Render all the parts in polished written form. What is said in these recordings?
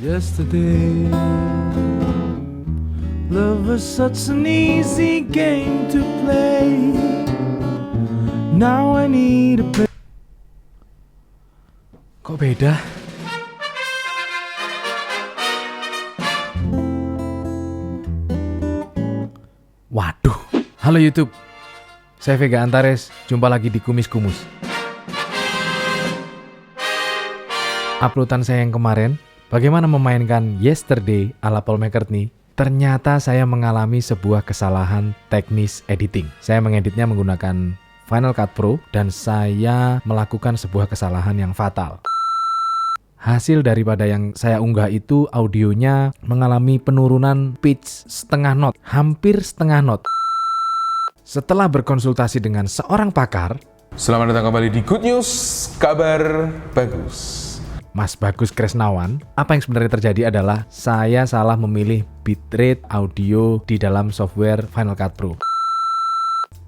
Yesterday, love was such an easy game to play. Now I need a play. Kok beda? Waduh. Halo YouTube. Saya Vega Antares, jumpa lagi di Kumis Kumus. Uploadan saya yang kemarin, bagaimana memainkan Yesterday ala Paul McCartney, ternyata saya mengalami sebuah kesalahan teknis editing. Saya mengeditnya menggunakan Final Cut Pro dan saya melakukan sebuah kesalahan yang fatal. Hasil daripada yang saya unggah itu audionya mengalami penurunan pitch setengah not, hampir setengah not. Setelah berkonsultasi dengan seorang pakar, selamat datang kembali di Good News, kabar bagus. Mas Bagus Kresnawan, apa yang sebenarnya terjadi adalah saya salah memilih bitrate audio di dalam software Final Cut Pro.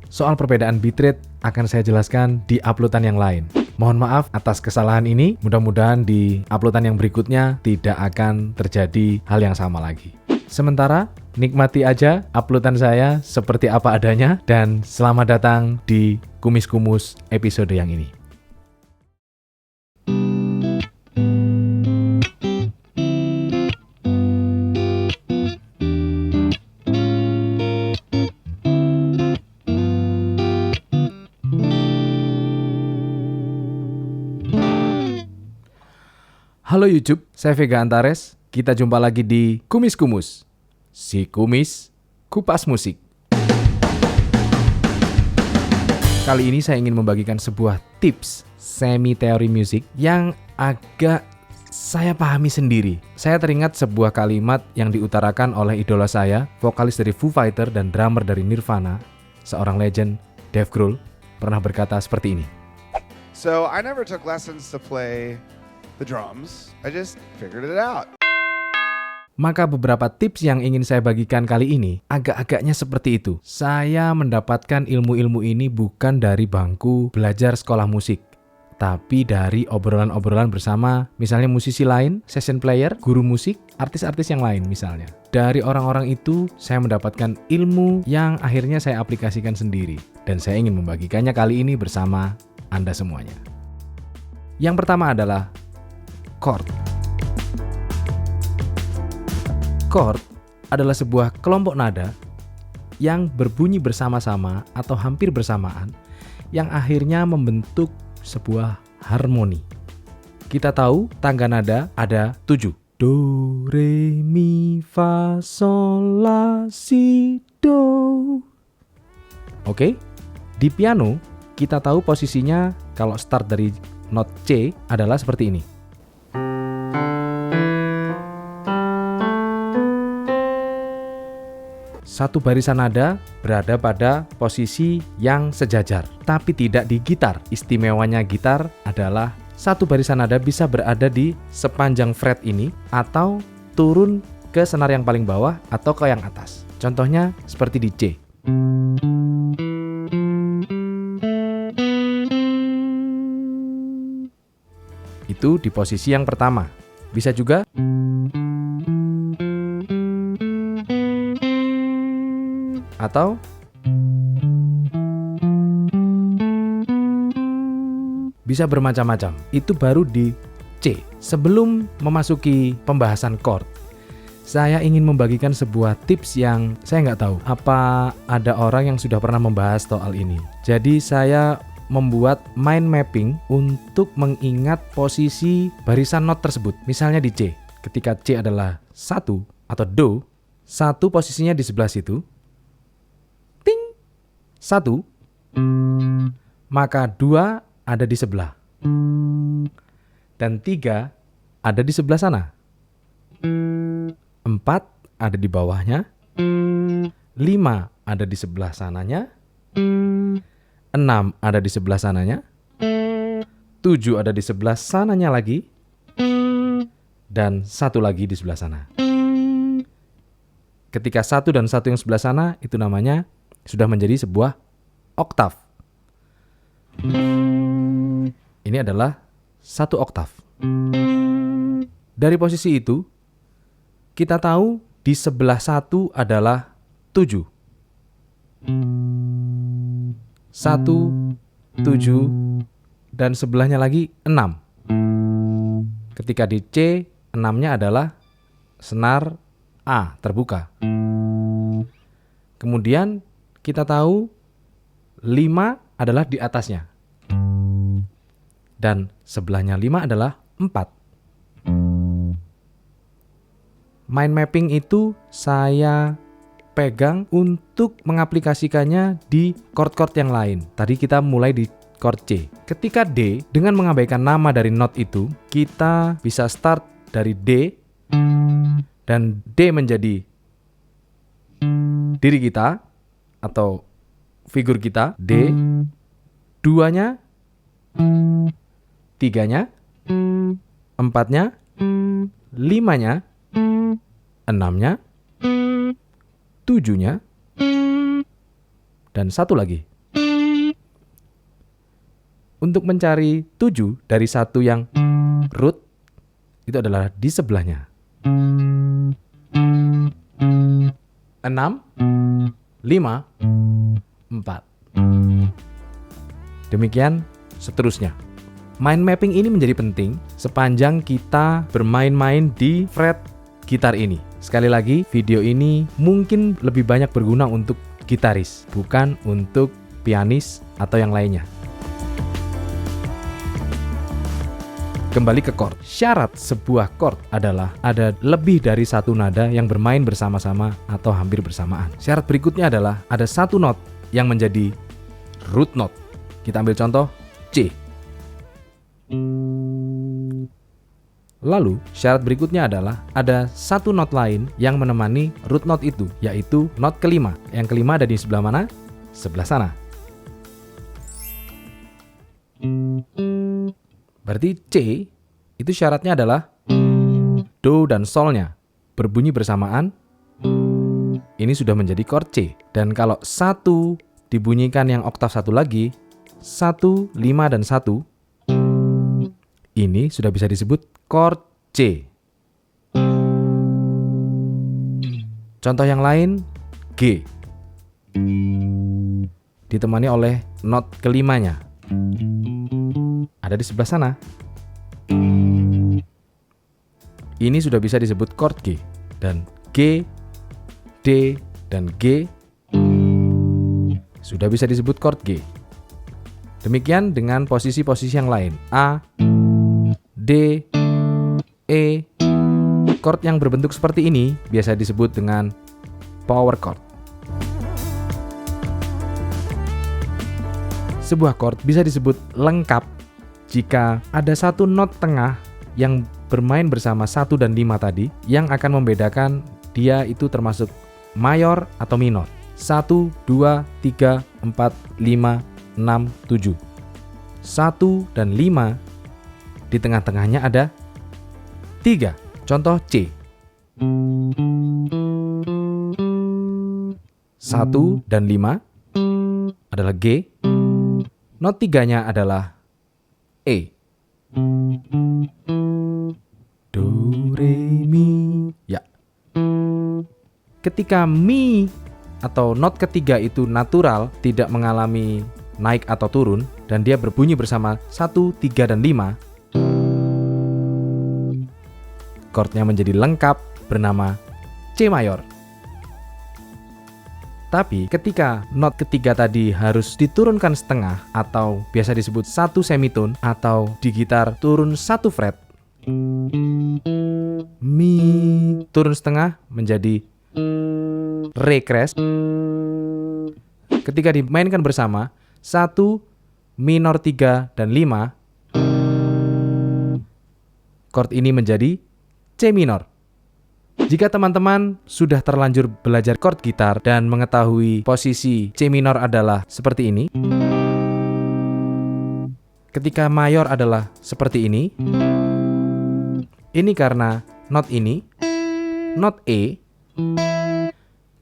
Soal perbedaan bitrate akan saya jelaskan di uploadan yang lain. Mohon maaf atas kesalahan ini, mudah-mudahan di uploadan yang berikutnya tidak akan terjadi hal yang sama lagi. Sementara, nikmati aja uploadan saya seperti apa adanya dan selamat datang di Kumis Kumus episode yang ini. Halo YouTube, saya Vega Antares. Kita jumpa lagi di Kumis Kumus. Si Kumis, kupas musik. Kali ini saya ingin membagikan sebuah tips semi teori musik yang agak saya pahami sendiri. Saya teringat sebuah kalimat yang diutarakan oleh idola saya, vokalis dari Foo Fighter dan drummer dari Nirvana, seorang legend, Dave Grohl, pernah berkata seperti ini. So I never took lessons to play the drums. I just figured it out. Maka beberapa tips yang ingin saya bagikan kali ini agak-agaknya seperti itu. Saya mendapatkan ilmu-ilmu ini bukan dari bangku belajar sekolah musik, tapi dari obrolan-obrolan bersama misalnya musisi lain, session player, guru musik, artis-artis yang lain misalnya. Dari orang-orang itu saya mendapatkan ilmu yang akhirnya saya aplikasikan sendiri. Dan saya ingin membagikannya kali ini bersama Anda semuanya. Yang pertama adalah chord. Chord adalah sebuah kelompok nada yang berbunyi bersama-sama atau hampir bersamaan yang akhirnya membentuk sebuah harmoni. Kita tahu tangga nada ada 7. Do, re, mi, fa, sol, la, si, do. Oke? Di piano kita tahu posisinya kalau start dari not C adalah seperti ini. Satu barisan nada berada pada posisi yang sejajar, tapi tidak di gitar. Istimewanya gitar adalah satu barisan nada bisa berada di sepanjang fret ini atau turun ke senar yang paling bawah atau ke yang atas. Contohnya seperti di C. Itu di posisi yang pertama. Bisa juga atau bisa bermacam-macam. Itu baru di C. Sebelum memasuki pembahasan chord, saya ingin membagikan sebuah tips yang saya nggak tahu apa ada orang yang sudah pernah membahas soal ini. Jadi saya membuat mind mapping untuk mengingat posisi barisan not tersebut. Misalnya di C, ketika C adalah 1 atau Do, 1 posisinya di sebelah situ, 1, maka 2 ada di sebelah, dan 3 ada di sebelah sana, 4 ada di bawahnya, 5 ada di sebelah sananya, 6 ada di sebelah sananya, 7 ada di sebelah sananya lagi, dan 1 lagi di sebelah sana. Ketika 1 dan 1 yang sebelah sana itu namanya sudah menjadi sebuah oktav. Ini adalah 1 oktav. Dari posisi itu, kita tahu di sebelah 1 adalah 7. 1, 7, dan sebelahnya lagi 6. Ketika di C, 6-nya adalah senar A terbuka. Kemudian kita tahu 5 adalah di atasnya. Dan sebelahnya 5 adalah 4. Mind mapping itu saya pegang untuk mengaplikasikannya di chord-chord yang lain. Tadi kita mulai di chord C. Ketika D, dengan mengabaikan nama dari not itu, kita bisa start dari D, dan D menjadi diri kita atau figur kita, D, 2-nya, 3-nya, 4-nya, 5-nya, 6-nya, 7-nya, dan 1 lagi. Untuk mencari 7 dari 1 yang root, itu adalah di sebelahnya. 6, 5, 4. Demikian seterusnya. Mind mapping ini menjadi penting sepanjang kita bermain-main di fret gitar ini. Sekali lagi, video ini mungkin lebih banyak berguna untuk gitaris, bukan untuk pianis atau yang lainnya. Kembali ke chord. Syarat sebuah chord adalah ada lebih dari satu nada yang bermain bersama-sama atau hampir bersamaan. Syarat berikutnya adalah ada satu not yang menjadi root note. Kita ambil contoh C. Lalu, syarat berikutnya adalah ada satu not lain yang menemani root note itu, yaitu not kelima. Yang kelima ada di sebelah mana? Sebelah sana. Berarti C itu syaratnya adalah Do dan Solnya berbunyi bersamaan. Ini sudah menjadi chord C. Dan kalau 1 dibunyikan yang oktav 1 lagi, 1, 5, dan 1, ini sudah bisa disebut chord C. Contoh yang lain, G. Ditemani oleh not kelimanya. Ada di sebelah sana. Ini sudah bisa disebut chord G. Dan G, D, dan G sudah bisa disebut chord G. Demikian dengan posisi-posisi yang lain. A, D, E. Chord yang berbentuk seperti ini biasa disebut dengan power chord. Sebuah chord bisa disebut lengkap jika ada satu not tengah yang bermain bersama 1 dan 5 tadi, yang akan membedakan dia itu termasuk mayor atau minor. 1, 2, 3, 4, 5, 6, 7. 1 dan 5, di tengah-tengahnya ada 3. Contoh C. 1 dan 5 adalah G. Not 3-nya adalah E. Do, re, mi. Ya. Ketika mi atau not ketiga itu natural, tidak mengalami naik atau turun, dan dia berbunyi bersama 1, 3, dan 5, chordnya menjadi lengkap bernama C mayor. Tapi ketika not ketiga tadi harus diturunkan setengah atau biasa disebut 1 semitone, atau di gitar turun 1 fret, mi turun setengah menjadi re crash. Ketika dimainkan bersama 1, minor 3, dan 5, chord ini menjadi C minor. Jika teman-teman sudah terlanjur belajar chord gitar dan mengetahui posisi C minor adalah seperti ini, ketika mayor adalah seperti ini karena not ini, not E,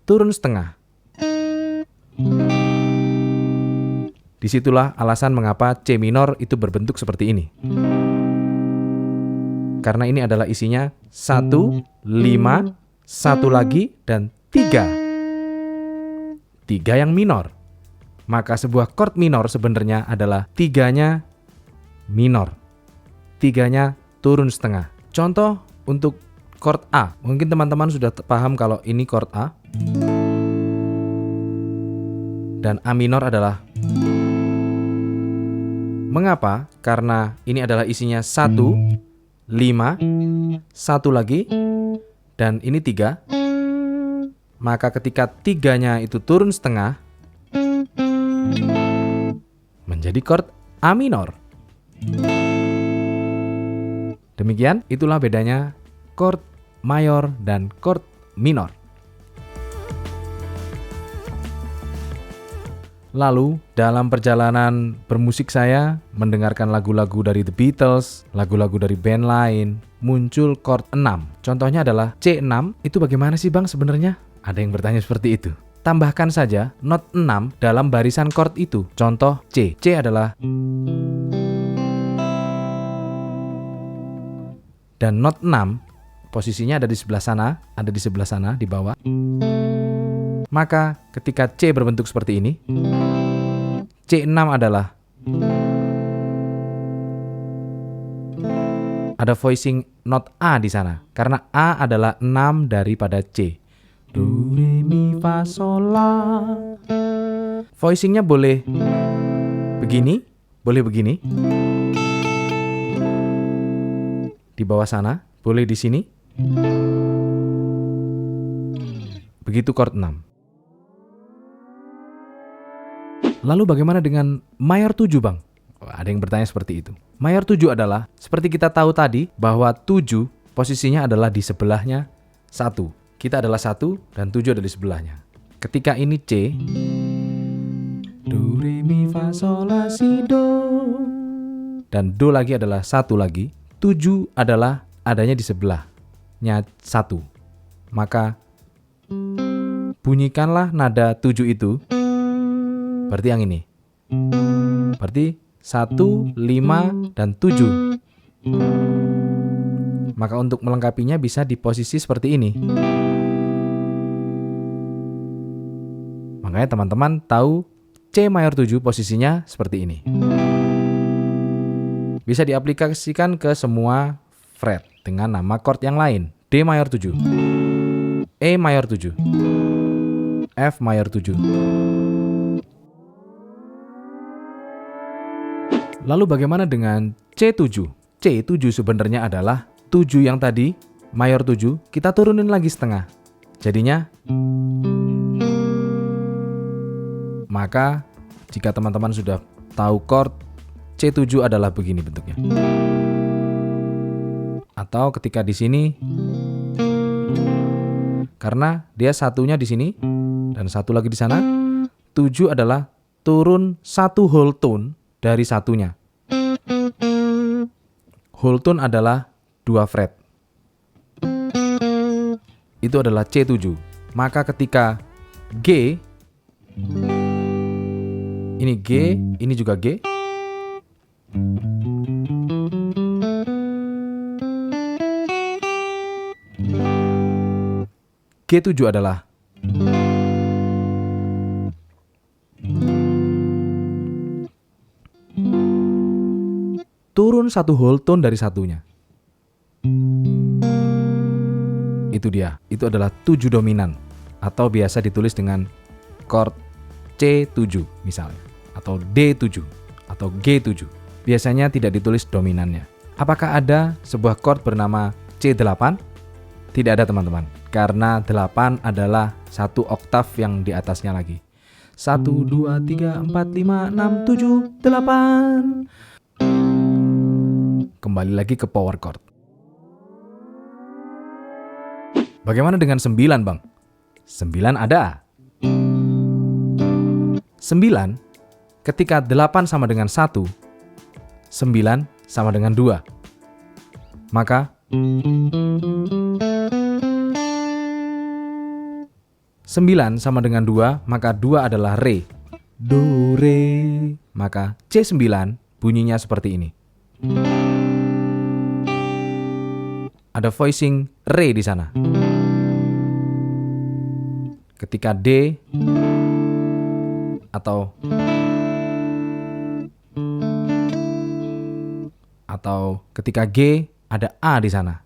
turun setengah. Disitulah alasan mengapa C minor itu berbentuk seperti ini. Karena ini adalah isinya 1, 5, satu lagi, dan 3. 3 yang minor. Maka sebuah chord minor sebenarnya adalah 3-nya minor. 3-nya turun setengah. Contoh untuk chord A. Mungkin teman-teman sudah paham kalau ini chord A. Dan A minor adalah. Mengapa? Karena ini adalah isinya 1, 5, 1 lagi, dan ini 3. Maka ketika 3-nya itu turun setengah, menjadi chord A minor. Demikian, itulah bedanya chord mayor dan chord minor. Lalu, dalam perjalanan bermusik saya, mendengarkan lagu-lagu dari The Beatles, lagu-lagu dari band lain, muncul chord 6. Contohnya adalah C6, itu bagaimana sih Bang sebenarnya? Ada yang bertanya seperti itu. Tambahkan saja not 6 dalam barisan chord itu. Contoh C. C adalah. Dan not 6 posisinya ada di sebelah sana, di bawah. Maka ketika C berbentuk seperti ini, C6 adalah ada voicing not A di sana. Karena A adalah 6 daripada C. Do, re, mi, fa, sol, la. Voicingnya boleh begini, boleh begini. Di bawah sana, boleh di sini. Begitu chord 6. Lalu bagaimana dengan mayor 7, Bang? Ada yang bertanya seperti itu. Mayor 7 adalah, seperti kita tahu tadi, bahwa 7 posisinya adalah di sebelahnya 1. Kita adalah 1 dan 7 ada di sebelahnya. Ketika ini C, do, re, mi, fa, sol, la, si, do. Dan do lagi adalah 1 lagi. 7 adalah adanya di sebelahnya 1. Maka bunyikanlah nada 7 itu. Berarti yang ini. Berarti 1, 5, dan 7. Maka untuk melengkapinya bisa di posisi seperti ini. Makanya teman-teman tahu C mayor 7 posisinya seperti ini. Bisa diaplikasikan ke semua fret dengan nama chord yang lain. D mayor 7, E mayor 7, F mayor 7. Lalu bagaimana dengan C7? C7 sebenarnya adalah 7 yang tadi, mayor 7, kita turunin lagi setengah. Jadinya, maka jika teman-teman sudah tahu chord, C7 adalah begini bentuknya. Atau ketika di sini, karena dia satunya di sini dan satu lagi di sana, 7 adalah turun satu whole tone dari satunya. Whole tone adalah 2 fret. Itu adalah C7. Maka ketika G, ini G, ini juga G. G7 adalah turun satu whole tone dari satunya. Itu dia. Itu adalah 7 dominan atau biasa ditulis dengan chord C7 misalnya, atau D7 atau G7. Biasanya tidak ditulis dominannya. Apakah ada sebuah chord bernama C8? Tidak ada teman-teman, karena 8 adalah satu oktav yang di atasnya lagi. 1, 2, 3, 4, 5, 6, 7, 8. Kembali lagi ke power chord. Bagaimana dengan 9, Bang? 9 ada. 9, ketika 8 sama dengan 1, 9 sama dengan 2. Maka 9 sama dengan 2, maka 2 adalah re. Do, re. Maka C9 bunyinya seperti ini. Ada voicing re di sana. ketika D atau ketika G ada A di sana.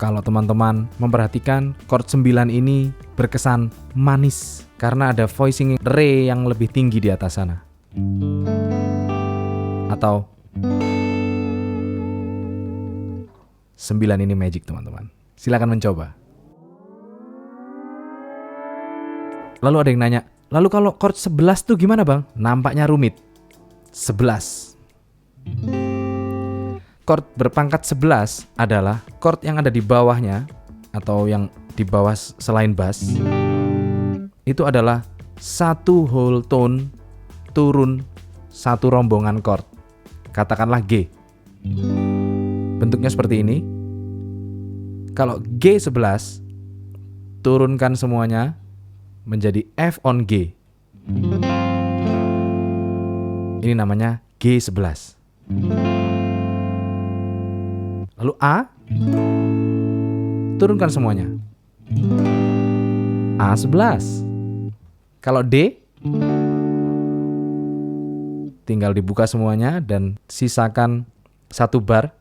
Kalau teman-teman memperhatikan, chord 9 ini berkesan manis karena ada voicing re yang lebih tinggi di atas sana. Atau 9 ini magic, teman-teman. Silakan mencoba. Lalu ada yang nanya, lalu kalau chord 11 tuh gimana, Bang? Nampaknya rumit. 11. Chord berpangkat 11 adalah chord yang ada di bawahnya atau yang di bawah selain bass. Itu adalah satu whole tone turun satu rombongan chord. Katakanlah G. Bentuknya seperti ini. Kalau G11 turunkan semuanya menjadi F on G. Ini namanya G11. Lalu A, turunkan semuanya. A11. Kalau D, tinggal dibuka semuanya dan sisakan satu bar.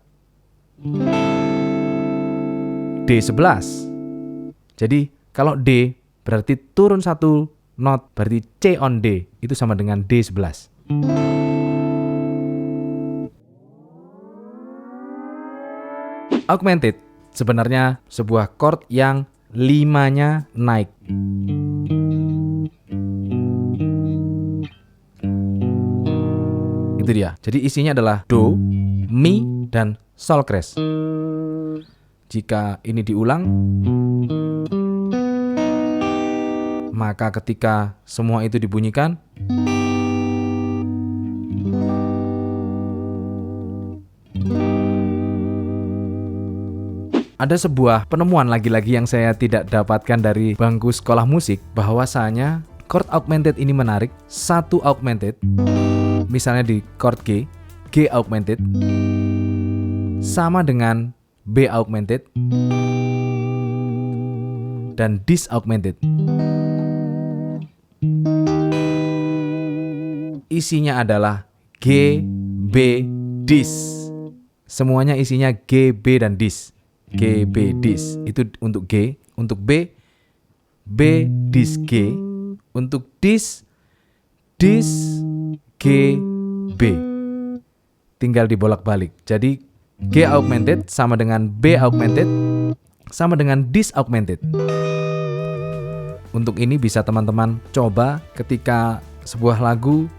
D11. Jadi kalau D berarti turun satu not, berarti C on D. Itu sama dengan D11. Augmented sebenarnya sebuah chord yang 5-nya naik. Itu dia. Jadi isinya adalah Do, Mi, dan Sol crash. Jika ini diulang, maka ketika semua itu dibunyikan, ada sebuah penemuan lagi-lagi yang saya tidak dapatkan dari bangku sekolah musik, bahwasanya chord augmented ini menarik. Satu augmented, misalnya di chord G, G augmented sama dengan B augmented dan dis augmented. Isinya adalah G, B, dis. Semuanya isinya G, B, dan dis. G, B, dis. Itu untuk G. Untuk B, B, dis, G. Untuk dis, G, B. Tinggal dibolak-balik. Jadi G augmented sama dengan B augmented sama dengan dis augmented. Untuk ini bisa teman-teman coba ketika sebuah lagu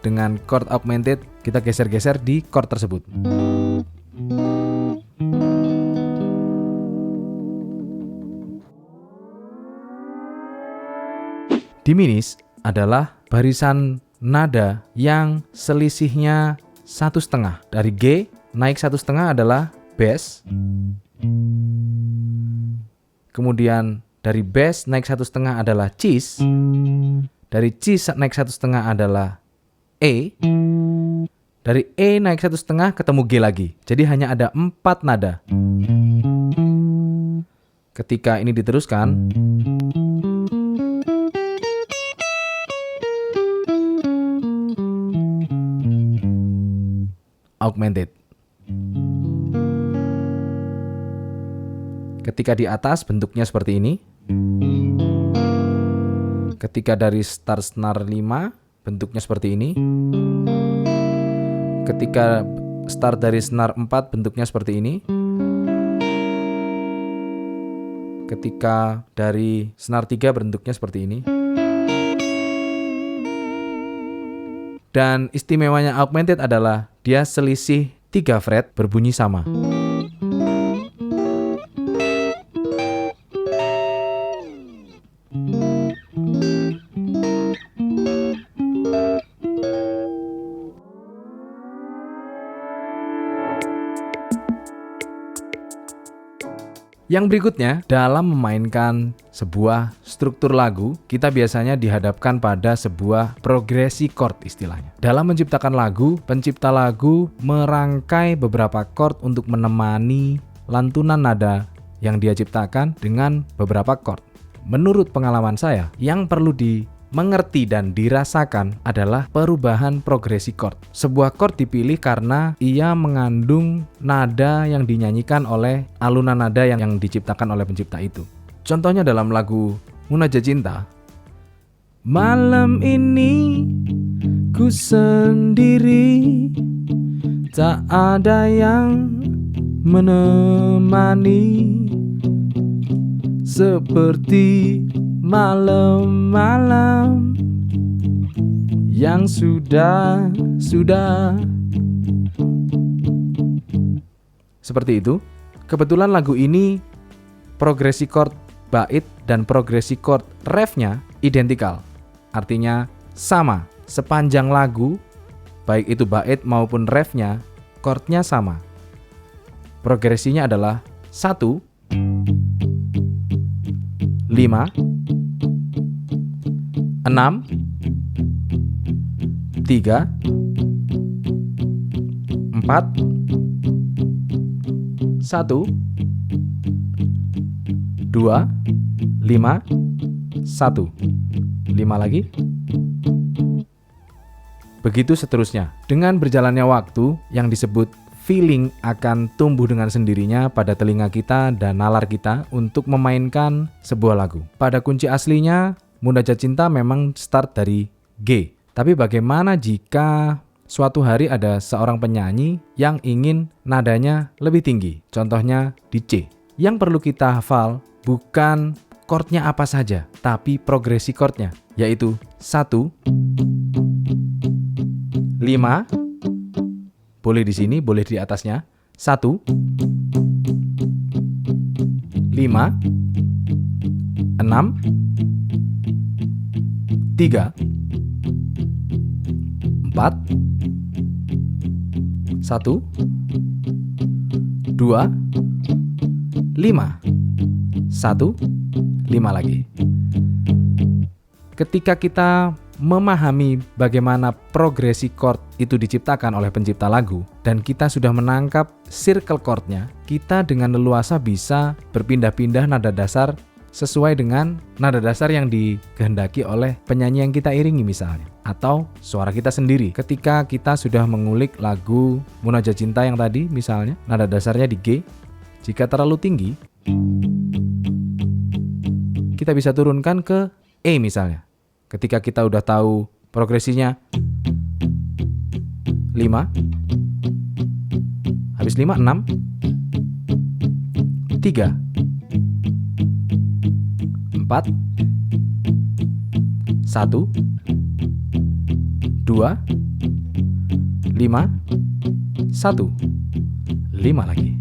dengan chord augmented, kita geser-geser di chord tersebut. Diminish adalah barisan nada yang selisihnya 1/2. Dari G naik 1/2 adalah bass. Kemudian dari bass naik 1/2 adalah cis. Dari cis naik 1/2 adalah E. Dari E naik 1/2 ketemu G lagi. Jadi hanya ada 4 nada. Ketika ini diteruskan, augmented. Ketika di atas bentuknya seperti ini. Ketika dari start snare 5 bentuknya seperti ini. Ketika start dari snare 4 bentuknya seperti ini. Ketika dari snare 3 bentuknya seperti ini. Dan istimewanya augmented adalah dia selisih 3 fret berbunyi sama. Yang berikutnya, dalam memainkan sebuah struktur lagu, kita biasanya dihadapkan pada sebuah progresi chord istilahnya. Dalam menciptakan lagu, pencipta lagu merangkai beberapa chord untuk menemani lantunan nada yang dia ciptakan dengan beberapa chord. Menurut pengalaman saya, yang perlu dimengerti dan dirasakan adalah perubahan progresi chord. Sebuah chord dipilih karena ia mengandung nada yang dinyanyikan oleh alunan nada yang diciptakan oleh pencipta itu. Contohnya dalam lagu Munajat Cinta, malam ini ku sendiri, tak ada yang menemani, seperti malam-malam yang sudah. Seperti itu. Kebetulan lagu ini progresi chord bait dan progresi chord refnya identikal. Artinya sama. Sepanjang lagu, baik itu bait maupun refnya, chordnya sama. Progresinya adalah 1, 5, 6, 3, 4, 1, 2, 5, 1. 5 lagi. Begitu seterusnya. Dengan berjalannya waktu, yang disebut feeling akan tumbuh dengan sendirinya pada telinga kita dan nalar kita untuk memainkan sebuah lagu. Pada kunci aslinya, Munajat Cinta memang start dari G. Tapi bagaimana jika suatu hari ada seorang penyanyi yang ingin nadanya lebih tinggi? Contohnya di C. Yang perlu kita hafal bukan chordnya apa saja, tapi progresi chordnya, yaitu 1, 5, boleh di sini, boleh di atasnya. 1, 5, 6, 3, 4, 1, 2, 5, 1, 5 lagi. Ketika kita memahami bagaimana progresi chord itu diciptakan oleh pencipta lagu dan kita sudah menangkap circle chordnya, kita dengan leluasa bisa berpindah-pindah nada dasar sesuai dengan nada dasar yang dikehendaki oleh penyanyi yang kita iringi misalnya, atau suara kita sendiri. Ketika kita sudah mengulik lagu Munajat Cinta yang tadi misalnya, nada dasarnya di G, jika terlalu tinggi kita bisa turunkan ke E misalnya. Ketika kita udah tahu progresinya 5, habis 5, 6, 3, 4, 1, 2, 5, 1, 5 lagi.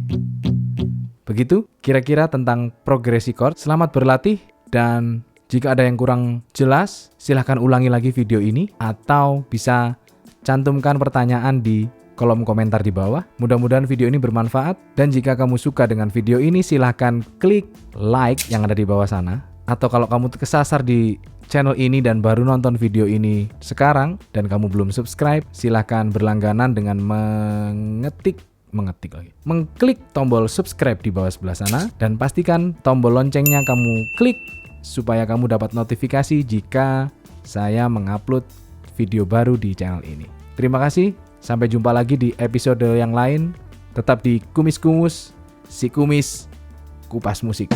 Begitu kira-kira tentang progresi chord. Selamat berlatih, dan jika ada yang kurang jelas, silahkan ulangi lagi video ini atau bisa cantumkan pertanyaan di kolom komentar di bawah. Mudah-mudahan video ini bermanfaat, dan jika kamu suka dengan video ini silahkan klik like yang ada di bawah sana. Atau kalau kamu kesasar di channel ini dan baru nonton video ini sekarang dan kamu belum subscribe, silahkan berlangganan dengan mengklik tombol subscribe di bawah sebelah sana, dan pastikan tombol loncengnya kamu klik supaya kamu dapat notifikasi jika saya mengupload video baru di channel ini. Terima kasih, sampai jumpa lagi di episode yang lain. Tetap di Kumis Kumus, si kumis kupas musik.